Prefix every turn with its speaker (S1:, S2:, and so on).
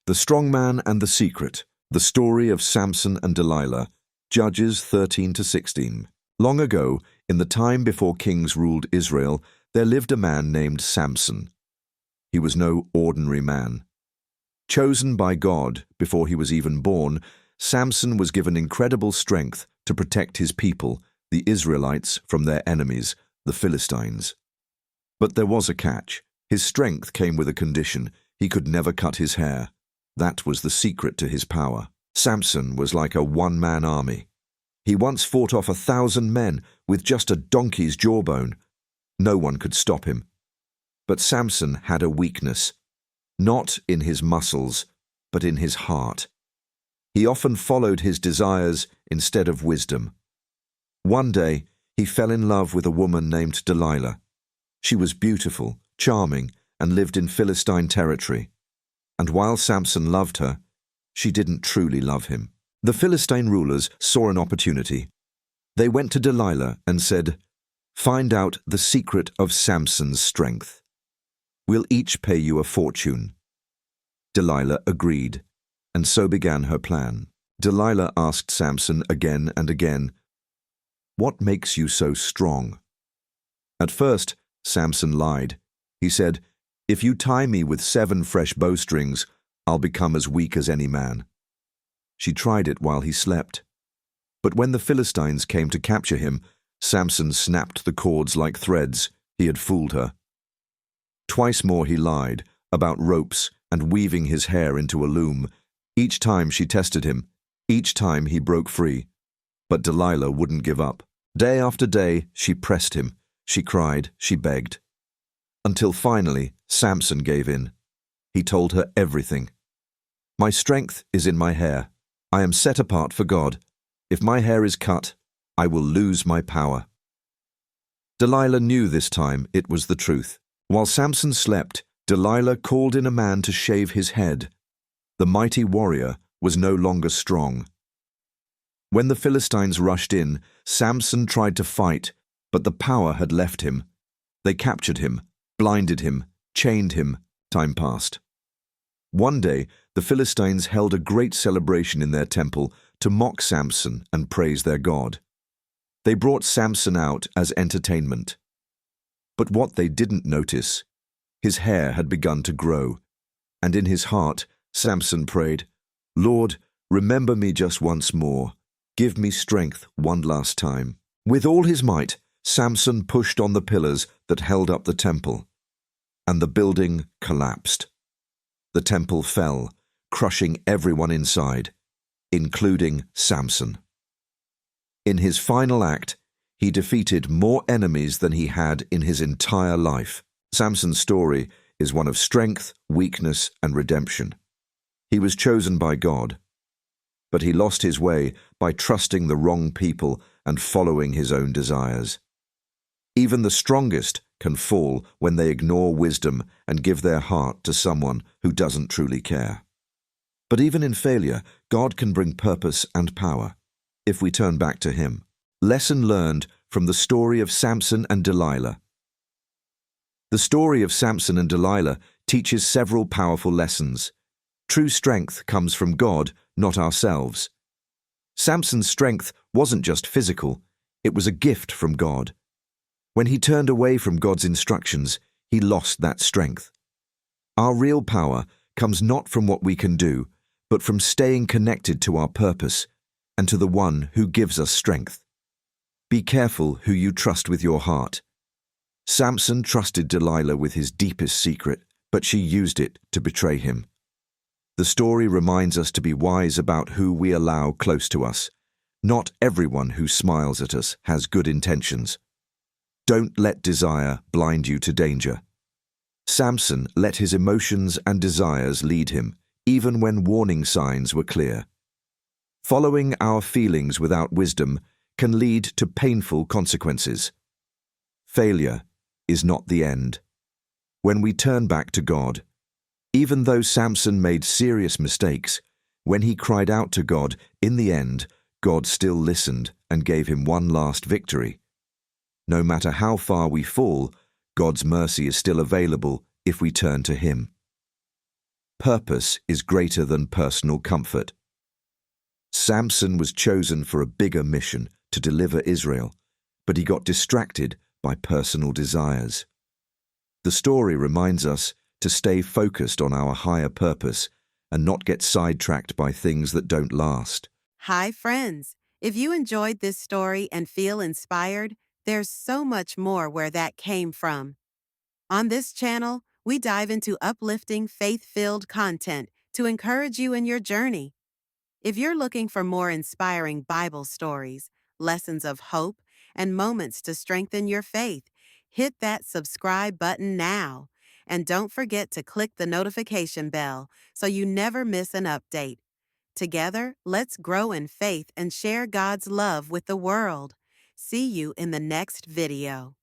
S1: The Strong Man and the Secret, the story of Samson and Delilah, Judges 13-16. Long ago, in the time before kings ruled Israel, there lived a man named Samson. He was no ordinary man. Chosen by God before he was even born, Samson was given incredible strength to protect his people, the Israelites, from their enemies, the Philistines. But there was a catch. His strength came with a condition: he could never cut his hair. That was the secret to his power. Samson was like a one-man army. He once fought off 1,000 men with just a donkey's jawbone. No one could stop him. But Samson had a weakness, not in his muscles, but in his heart. He often followed his desires instead of wisdom. One day, he fell in love with a woman named Delilah. She was beautiful, charming, and lived in Philistine territory. And while Samson loved her, she didn't truly love him. The Philistine rulers saw an opportunity. They went to Delilah and said, "Find out the secret of Samson's strength. We'll each pay you a fortune." Delilah agreed, and so began her plan. Delilah asked Samson again and again, "What makes you so strong?" At first, Samson lied. He said, "If you tie me with 7 fresh bowstrings, I'll become as weak as any man." She tried it while he slept. But when the Philistines came to capture him, Samson snapped the cords like threads. He had fooled her. Twice more he lied about ropes and weaving his hair into a loom. Each time she tested him. Each time he broke free. But Delilah wouldn't give up. Day after day, she pressed him. She cried, she begged. Until finally, Samson gave in. He told her everything. "My strength is in my hair. I am set apart for God. If my hair is cut, I will lose my power." Delilah knew this time it was the truth. While Samson slept, Delilah called in a man to shave his head. The mighty warrior was no longer strong. When the Philistines rushed in, Samson tried to fight, but the power had left him. They captured him, blinded him, chained him. Time passed. One day, the Philistines held a great celebration in their temple to mock Samson and praise their God. They brought Samson out as entertainment. But what they didn't notice, his hair had begun to grow, and in his heart, Samson prayed, "Lord, remember me just once more. Give me strength one last time." With all his might, Samson pushed on the pillars that held up the temple, and the building collapsed. The temple fell, crushing everyone inside, including Samson. In his final act, he defeated more enemies than he had in his entire life. Samson's story is one of strength, weakness, and redemption. He was chosen by God, but he lost his way by trusting the wrong people and following his own desires. Even the strongest can fall when they ignore wisdom and give their heart to someone who doesn't truly care. But even in failure, God can bring purpose and power if we turn back to Him. Lesson learned from the story of Samson and Delilah. The story of Samson and Delilah teaches several powerful lessons. True strength comes from God, not ourselves. Samson's strength wasn't just physical, it was a gift from God. When he turned away from God's instructions, he lost that strength. Our real power comes not from what we can do, but from staying connected to our purpose and to the one who gives us strength. Be careful who you trust with your heart. Samson trusted Delilah with his deepest secret, but she used it to betray him. The story reminds us to be wise about who we allow close to us. Not everyone who smiles at us has good intentions. Don't let desire blind you to danger. Samson let his emotions and desires lead him, even when warning signs were clear. Following our feelings without wisdom can lead to painful consequences. Failure is not the end. When we turn back to God, even though Samson made serious mistakes, when he cried out to God, in the end, God still listened and gave him one last victory. No matter how far we fall, God's mercy is still available if we turn to Him. Purpose is greater than personal comfort. Samson was chosen for a bigger mission to deliver Israel, but he got distracted by personal desires. The story reminds us to stay focused on our higher purpose and not get sidetracked by things that don't last.
S2: Hi, friends. If you enjoyed this story and feel inspired, there's so much more where that came from. On this channel, we dive into uplifting, faith-filled content to encourage you in your journey. If you're looking for more inspiring Bible stories, lessons of hope, and moments to strengthen your faith, hit that subscribe button now. And don't forget to click the notification bell so you never miss an update. Together, let's grow in faith and share God's love with the world. See you in the next video.